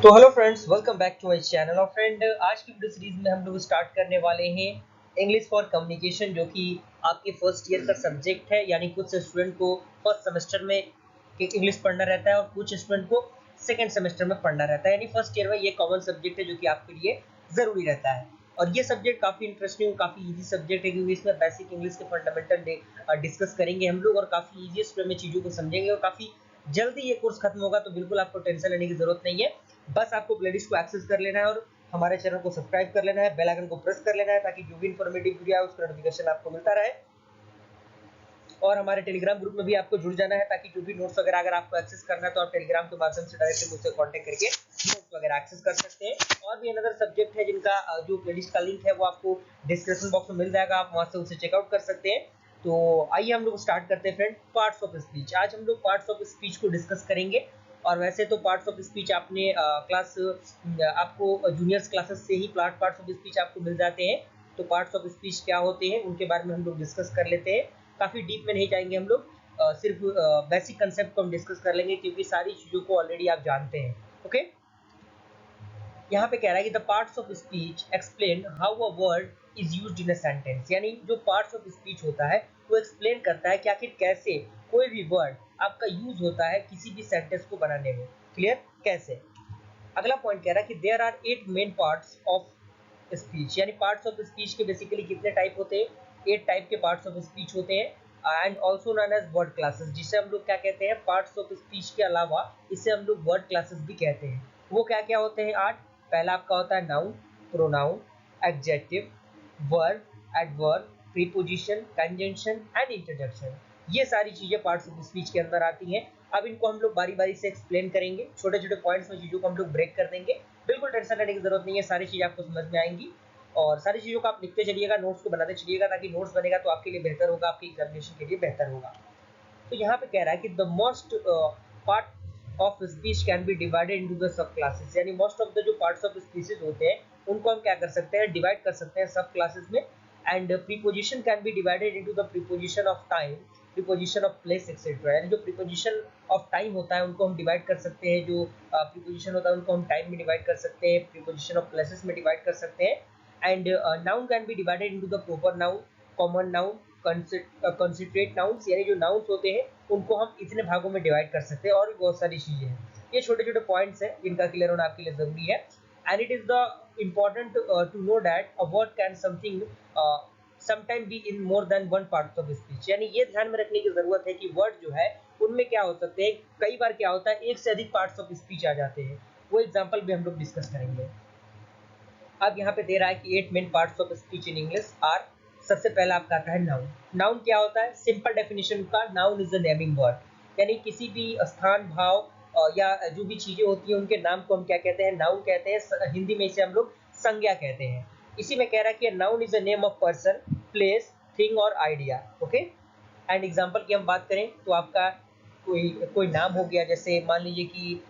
तो hello friends, welcome back to my channel. और friend, आज की वीडियो सीरीज में हम लोग स्टार्ट करने वाले हैं इंग्लिश फॉर कम्युनिकेशन, जो कि आपके फर्स्ट ईयर का सब्जेक्ट है। यानी कुछ स्टूडेंट को फर्स्ट सेमेस्टर में इंग्लिश पढ़ना रहता है और कुछ स्टूडेंट को सेकेंड सेमेस्टर में पढ़ना रहता है। यानी फर्स्ट ईयर में ये कॉमन सब्जेक्ट है जो कि आपके लिए ज़रूरी रहता है। और ये सब्जेक्ट काफ़ी इंटरेस्टिंग, काफ़ी इजी सब्जेक्ट है, क्योंकि इसमें बेसिक इंग्लिश के फंडामेंटल डिस्कस करेंगे हम लोग और काफ़ी ईजीएस्ट वे में चीज़ों को समझेंगे। और काफ़ी जल्दी ये कोर्स खत्म होगा, तो बिल्कुल आपको टेंशन लेने की जरूरत नहीं है। बस आपको प्लेलिस्ट को एक्सेस कर लेना है और हमारे चैनल को सब्सक्राइब कर लेना है, बेल आइकन को प्रेस कर लेना है, ताकि जो भी इन्फॉर्मेटिव वीडियो है उसका नोटिफिकेशन आपको मिलता रहे। और हमारे टेलीग्राम ग्रुप में भी आपको जुड़ जाना है, ताकि जो भी नोट्स वगैरह अगर आपको एक्सेस करना है तो आप टेलीग्राम के माध्यम से डायरेक्टली मुझसे कांटेक्ट करके नोट्स वगैरह एक्सेस कर सकते हैं। और भी अनदर सब्जेक्ट है जिनका जो प्लेलिस्ट का लिंक है वो आपको डिस्क्रिप्शन बॉक्स में मिल जाएगा, आप वहां से उसे चेकआउट कर सकते हैं। तो आइए हम लोग स्टार्ट करते हैं फ्रेंड, पार्ट्स ऑफ स्पीच। आज हम लोग पार्ट्स ऑफ स्पीच को डिस्कस करेंगे। और वैसे तो पार्ट्स ऑफ स्पीच आपने क्लास आपको जूनियर्स क्लासेस से ही पार्ट्स ऑफ स्पीच आपको मिल जाते हैं। तो पार्ट्स ऑफ स्पीच क्या होते हैं उनके बारे में हम लोग डिस्कस कर लेते हैं। काफ़ी डीप में नहीं जाएंगे हम लोग, सिर्फ बेसिक कंसेप्ट को हम डिस्कस कर लेंगे, क्योंकि सारी चीज़ों को ऑलरेडी आप जानते हैं। ओके, यहाँ पे कह रहा है कि the parts of speech explain how a word is used in a sentence. यानी जो पार्ट्स ऑफ स्पीच होता है वो एक्सप्लेन करता है कि आखिर कैसे कोई भी वर्ड आपका यूज होता है किसी भी सेंटेंस को बनाने में। क्लियर? कैसे? अगला पॉइंट कह रहा है कि there are 8 main parts of speech. यानी पार्ट्स ऑफ स्पीच के बेसिकली कितने टाइप होते हैं? 8 टाइप के पार्ट्स ऑफ स्पीच होते हैं। And also known as word classes, जिसे हम लोग क्या कहते हैं? पार्ट्स ऑफ स्पीच के अलावा इसे हम लोग वर्ड क्लासेस भी कहते हैं। वो क्या क्या होते हैं? 8। पहला आपका होता है noun, pronoun, adjective, verb, adverb, preposition, conjunction and interjection. ये सारी चीजें पार्ट्स ऑफ स्पीच के अंदर आती हैं। अब इनको हम लोग बारी बारी से एक्सप्लेन करेंगे, छोटे छोटे पॉइंट्स में चीजों को हम लोग ब्रेक कर देंगे। बिल्कुल टेंशन लेने की जरूरत नहीं है, सारी चीजें आपको समझ में आएंगी। और सारी चीजों को आप लिखते चलिएगा, नोट्स को बनाते चलिएगा, ताकि नोट्स बनेगा तो आपके लिए बेहतर होगा, आपकी एग्जामिनेशन के लिए बेहतर होगा। तो यहाँ पे कह रहा है कि the most part of speech can be divided into the sub classes. यानी मोस्ट ऑफ द जो पार्ट्स ऑफ स्पीचेस होते हैं उनको हम क्या कर सकते हैं? डिवाइड कर सकते हैं सब क्लासेस में। And preposition can be divided into the preposition of time, preposition of place etcetera. यानी जो प्रीपोजिशन ऑफ टाइम होता है उनको हम डिवाइड कर सकते हैं, जो प्रीपोजिशन होता है उनको हम टाइम में डिवाइड कर सकते हैं, प्रीपोजिशन ऑफ प्लेसेस में डिवाइड कर सकते हैं। And noun can be divided into the proper noun, common noun, considerate nouns. यानी जो नाउन्स होते हैं उनको हम इतने भागों में डिवाइड कर सकते हैं। और भी बहुत सारी चीजें हैं। ये छोटे छोटे पॉइंट्स हैं जिनका क्लियर होना आपके लिए जरूरी है। And it is the important to know that a word can something sometime be in more than one part of speech. यानी ये ध्यान में रखने की जरूरत है कि वर्ड जो है उनमें क्या हो सकते हैं, कई बार क्या होता है एक से अधिक पार्ट्स ऑफ स्पीच आ जाते हैं। वो एग्जाम्पल भी हम लोग डिस्कस करेंगे। अब यहाँ पे दे रहा है कि 8 main parts of speech in English are. सबसे पहला आपका आता है नाउन। नाउन क्या होता है? सिंपल डेफिनेशन का, noun is a naming word. यानी किसी भी स्थान, भाव या जो भी चीजें होती हैं उनके नाम को हम क्या कहते हैं? नाउन कहते हैं। हिंदी में इसे हम लोग संज्ञा कहते हैं। इसी में कह रहा है कि noun is a name of person, place, thing और आइडिया। ओके। एंड एग्जाम्पल की हम बात करें तो आपका कोई कोई नाम हो गया, जैसे मान लीजिए कि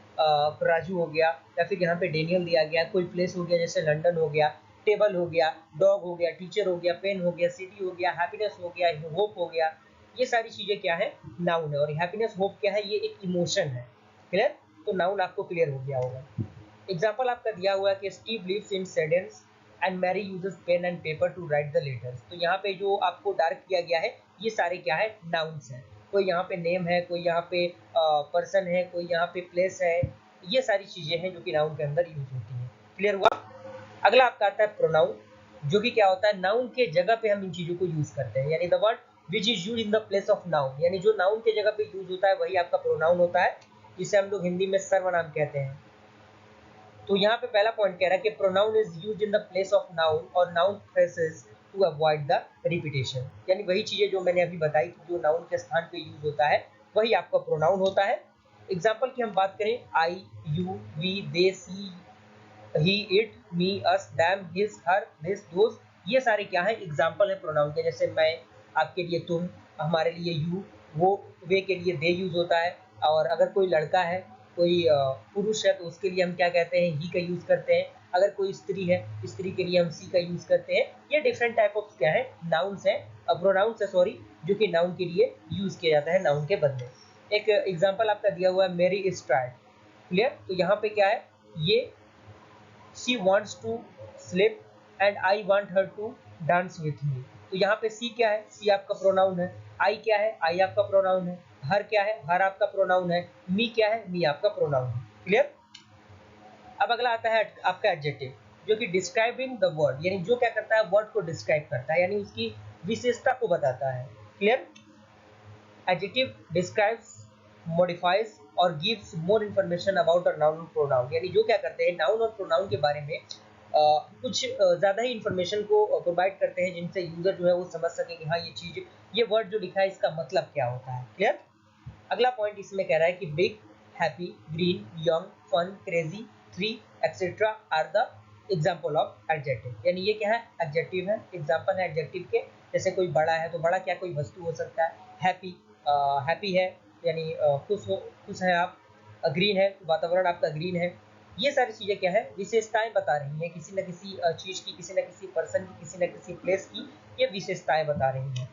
राजू हो गया, या फिर यहाँ पे डेनियल दिया गया। कोई प्लेस हो गया जैसे लंदन हो गया, टेबल हो गया, डॉग हो गया, टीचर हो गया, पेन हो गया, सिटी हो गया, हैप्पीनेस हो गया, होप हो गया। ये सारी चीजें क्या है? नाउन है। और हैप्पीनेस, होप क्या है? ये एक इमोशन है। क्लियर? तो नाउन आपको क्लियर हो गया होगा। एग्जाम्पल आपका दिया हुआ है कि Steve lives in Sedens and Mary uses pen and paper to write the letters. तो यहाँ पे जो आपको डार्क किया गया है ये सारे क्या है? नाउन्स हैं। कोई यहाँ पे नेम है, कोई यहाँ पे पर्सन है, कोई यहाँ पे प्लेस है। ये सारी चीजें हैं जो कि नाउन के अंदर यूज होती हैं। क्लियर हुआ? अगला आपका आता है प्रोनाउन, जो कि क्या होता है? नाउन के जगह पे हम इन चीजों को यूज करते हैं। यानी the word which is use in the place of noun. यानी जो नाउन के जगह पे यूज होता है वही आपका प्रोनाउन होता है, जिसे हम लोग हिंदी में सर्वनाम कहते हैं। तो यहाँ पे पहला पॉइंट कह रहा है कि pronoun is used in the place of noun और noun phrases to avoid the repetition. यानी वही चीजें जो मैंने अभी बताई कि जो नाउन के स्थान पे यूज होता है वही आपका प्रोनाउन होता है। एग्जाम्पल की हम बात करें, I, you, we, they, she, he, it, me, us, them, his, her, this, those. ये सारे क्या है? एग्जाम्पल है प्रोनाउन के। जैसे मैं, आपके लिए तुम, हमारे लिए यू, वो, वे के लिए दे यूज होता है। और अगर कोई लड़का है, कोई पुरुष है, तो उसके लिए हम क्या कहते हैं? ही का यूज करते हैं। अगर कोई स्त्री है, स्त्री के लिए हम सी का यूज करते हैं। ये डिफरेंट टाइप ऑफ क्या है? नाउन्स है, प्रोनाउंस है सॉरी, जो कि नाउन के लिए यूज किया जाता है, नाउन के बदले। एक एग्जाम्पल आपका दिया हुआ है, मेरी इज टायर्ड। क्लियर? तो यहाँ पे क्या है? ये she wants to sleep and I want her to dance with me। तो यहाँ पे सी क्या है, सी आपका प्रोनाउन है, आई क्या है, आई आपका प्रोनाउन है, हर क्या है, हर आपका प्रोनाउन है, मी क्या है, मी आपका प्रोनाउन है। क्लियर। अब अगला आता है आपका एडजेक्टिव, जो कि डिस्क्राइबिंग द वर्ड, यानी जो क्या करता है, वर्ड को डिस्क्राइब करता है, यानी उसकी विशेषता को बताता है। क्लियर। एडजेक्टिव डिस्क्राइब्स, मॉडिफाइज और gives more information about a noun और प्रोनाउन, यानी जो क्या करते हैं, नाउन और प्रोनाउन के बारे में कुछ ज़्यादा ही इन्फॉर्मेशन को प्रोवाइड करते हैं, जिनसे यूजर जो है वो समझ सके कि हाँ ये चीज़, ये वर्ड जो लिखा है इसका मतलब क्या होता है। क्लियर। अगला पॉइंट इसमें कह रहा है कि big, happy, green, young, fun, crazy, three etcetera are the example of adjective, यानी ये क्या है, एडजेक्टिव है, एग्जाम्पल है एडजेक्टिव के। जैसे कोई बड़ा है तो बड़ा क्या कोई वस्तु हो सकता है, हैप्पी, हैप्पी है यानी खुश है आप, ग्रीन है वातावरण आपका ग्रीन है। ये सारी चीज़ें क्या है, विशेषताएं बता रही हैं, किसी न किसी चीज़ की, किसी न किसी पर्सन की, किसी न किसी प्लेस की ये विशेषताएं बता रही हैं।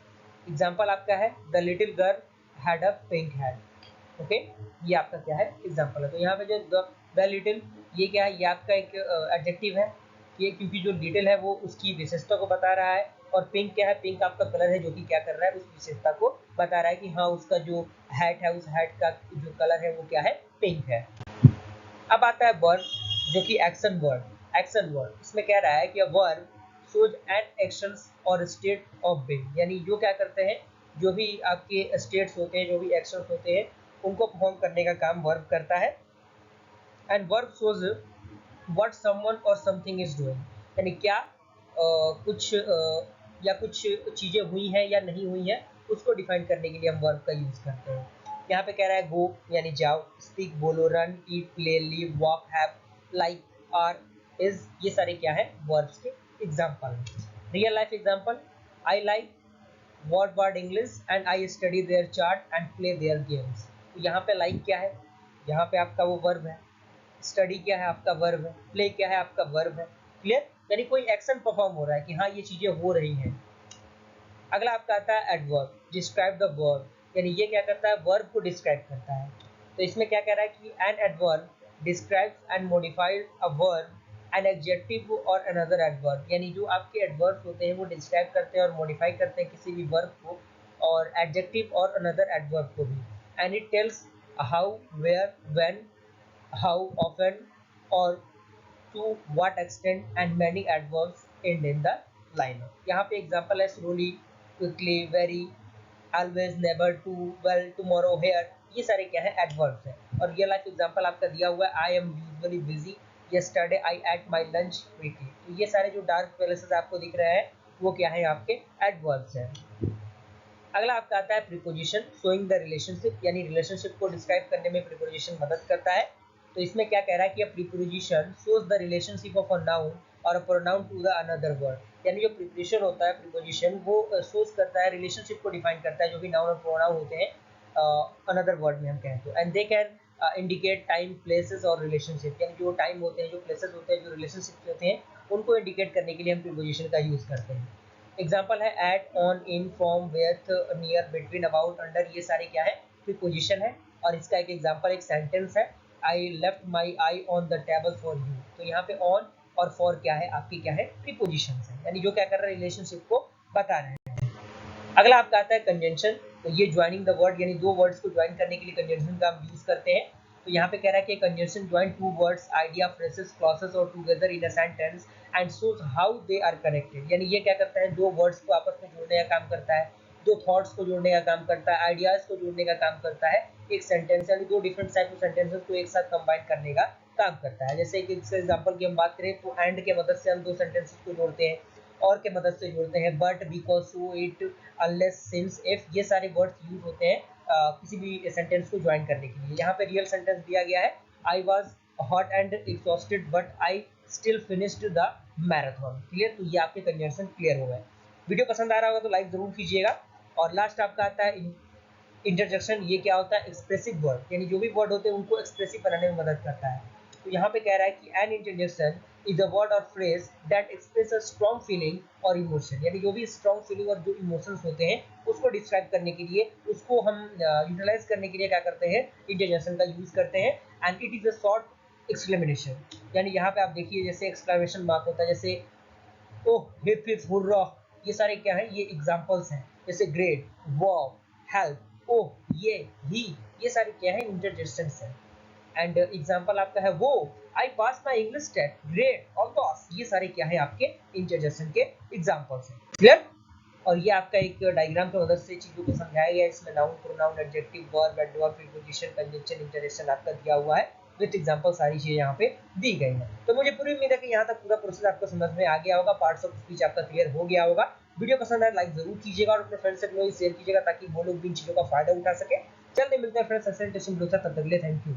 एग्जाम्पल आपका है the little girl had a pink had. Okay, ये आपका क्या है, एग्जाम्पल है। तो यहाँ पे जो द लिटिल, ये क्या है, ये आपका एक एडजेक्टिव है, ये क्योंकि जो लिटिल है वो उसकी विशेषता को बता रहा है, और पिंक क्या है, पिंक आपका कलर है जो कि क्या कर रहा है, उस विशेषता को बता रहा है कि हाँ उसका जो हैट है, उस हैट का जो कलर है वो क्या है, पिंक है। अब आता है वर्ब, जो कि एक्शन वर्ड। एक्शन वर्ड इसमें कह रहा है कि वर्ब शोज एन एक्शंस और स्टेट ऑफ बीइंग, यानी जो क्या करते हैं, जो भी आपके स्टेट्स होते हैं, जो भी एक्शंस होते हैं, उनको परफॉर्म करने का काम वर्ब करता है। And verb shows what someone और समथिंग इज डूइंग, यानी क्या कुछ या कुछ चीज़ें हुई हैं या नहीं हुई हैं, उसको डिफाइन करने के लिए हम वर्ब का यूज़ करते हैं। यहाँ पे कह रहा है गो यानी जाओ, स्पीक बोलो, run, eat, play, live, walk, have, like, are, is, ये सारे क्या है, वर्ब्स के example. Real life example, I like word English and I study their chart and play their games. तो यहाँ पे लाइक क्या है, यहाँ पे आपका वो वर्ब है, स्टडी क्या है आपका वर्ब है, प्ले क्या है आपका वर्ब है। क्लियर, यानी कोई एक्शन परफॉर्म हो रहा है कि हाँ ये चीजें हो रही हैं। अगला आपका आता है एडवर्ब, डिस्क्राइब द वर्ब, यानी ये क्या करता है, वर्ब को डिस्क्राइब करता है। तो इसमें क्या कह रहा है कि an adverb describes and modifies a verb, an adjective और अनदर एडवर्ब, यानी जो आपके एडवर्ब्स होते हैं वो डिस्क्राइब करते हैं और मॉडिफाई करते हैं किसी भी वर्ब को, और एडजेक्टिव और अनदर एडवर्ब को भी। And it tells how, where, when, how often or to what extent, and many adverbs end in the line। यहाँ पे एग्जांपल है slowly, quickly, very, always, never, to, well, tomorrow, here, ये सारे क्या है, adverbs हैं। और रियल लाइफ एग्जांपल आपका दिया हुआ है I am usually busy, yesterday I ate my lunch quickly। तो ये सारे जो डार्क पैलेसेस आपको दिख रहे हैं वो क्या है, आपके एडवर्ब्स हैं। अगला आपका आता है प्रीपोजिशन, शोइंग द रिलेशनशिप, यानी रिलेशनशिप को डिस्क्राइब करने में प्रीपोजिशन मदद करता है। तो इसमें क्या कह रहा है कि preposition shows the relationship of a noun और a pronoun to the another word, यानी जो प्रीपोजिशन होता है, प्रीपोजिशन वो शोज करता है, रिलेशनशिप को डिफाइन करता है, जो भी नाउन और प्रोनाउन होते हैं अनदर वर्ड में हम कहें तो। And they can indicate time, places और रिलेशनशिप, यानी जो टाइम होते हैं, जो प्लेसेस होते हैं, जो रिलेशनशिप होते हैं, उनको इंडिकेट करने के लिए हम प्रीपोजिशन का यूज़ करते हैं। एग्जाम्पल है at, on, in, from, with, near, between, about, under, ये सारे क्या है, प्रीपोजिशन है। और इसका एक एग्जाम्पल, एक सेंटेंस है, I left my I on the table for you. तो यहाँ पे ऑन और फॉर क्या है, आपकी क्या है, प्रीपोजिशन है, यानी जो क्या कर रहे हैं, रिलेशनशिप को बता रहे हैं। अगला आपका आता है कंजंक्शन, तो ये ज्वाइनिंग द वर्ड, यानी दो वर्ड्स को ज्वाइन करने के लिए कंजंक्शन का हम यूज करते हैं। तो यहाँ पे कह रहा है कि conjunction join two words, idea, phrases, clauses और together in a sentence and shows how they are connected, यानी ये क्या करता है, दो वर्ड्स को आपस में जोड़ने का काम करता है, दो थॉट्स को जोड़ने का काम करता है, आइडियाज को जोड़ने का काम करता है, एक सेंटेंस यानी दो डिफरेंट टाइप ऑफ सेंटेंसेस को एक साथ कंबाइन करने का काम करता है। जैसे कि इसके एग्जांपल की हम बात करें तो एंड के मदद से हम दो सेंटेंसेस को जोड़ते हैं, और के मदद से जोड़ते हैं, but, because, so, it, unless, since, if, ये सारे वर्ड्स यूज होते हैं किसी भी सेंटेंस को ज्वाइन करने के लिए। यहाँ पे रियल सेंटेंस दिया गया है, I was hot and exhausted but I still finished the marathon. Clear, तो ये आपके कंजंक्शन क्लियर हो गए। वीडियो पसंद आ रहा होगा तो लाइक जरूर कीजिएगा। और लास्ट आपका आता है इंटरजेक्शन, ये क्या होता है, एक्सप्रेसिव वर्ड, यानी जो भी वर्ड होते हैं उनको एक्सप्रेसिव बनाने में मदद करता है। तो यहाँ पे कह रहा है कि an interjection is a word और phrase that express a strong feeling और इमोशन, यानी जो भी स्ट्रॉन्ग फीलिंग और जो इमोशंस होते हैं उसको डिस्क्राइब करने के लिए, उसको हम यूटिलाइज करने के लिए क्या करते हैं, इंटरजेक्शन का यूज करते हैं। And it is a short exclamation, यानी यहाँ पे आप देखिए जैसे एक्सक्लेमेशन मार्क होता है, जैसे ओह, हिप हिप हुर्रा, ये सारे क्या है, ये एग्जांपल्स हैं। जैसे ग्रेट, वाओ, हेल्प, ओह, ये, ही, ये सारे क्या है, इंटरजेक्शंस हैं। एंड एग्जांपल आपका है वो, I pass my English test, great, all pass, ये सारे क्या है आपके इंटरजेक्शन के एग्जांपल्स हैं। क्लियर? और ये आपका एक डायग्राम की मदद से चीजों को समझाया गया है। इसमें noun, pronoun, adjective, verb, adverb, preposition, conjunction, interaction आपका दिया हुआ है विद एग्जांपल, सारी चीजें यहाँ पे दी गई हैं। तो मुझे पूरी उम्मीद है कि यहाँ तक पूरा प्रोसेस आपको समझ में आ गया होगा, पार्ट्स ऑफ स्पीच आपका क्लियर हो गया होगा। वीडियो पसंद आए लाइक जरूर कीजिएगा और अपने फ्रेंड्स से शेयर कीजिएगा ताकि वो लोग भी इन चीजों का फायदा उठा सके। जल्दी मिलते हैं फ्रेंड्स, तब तक के लिए थैंक यू।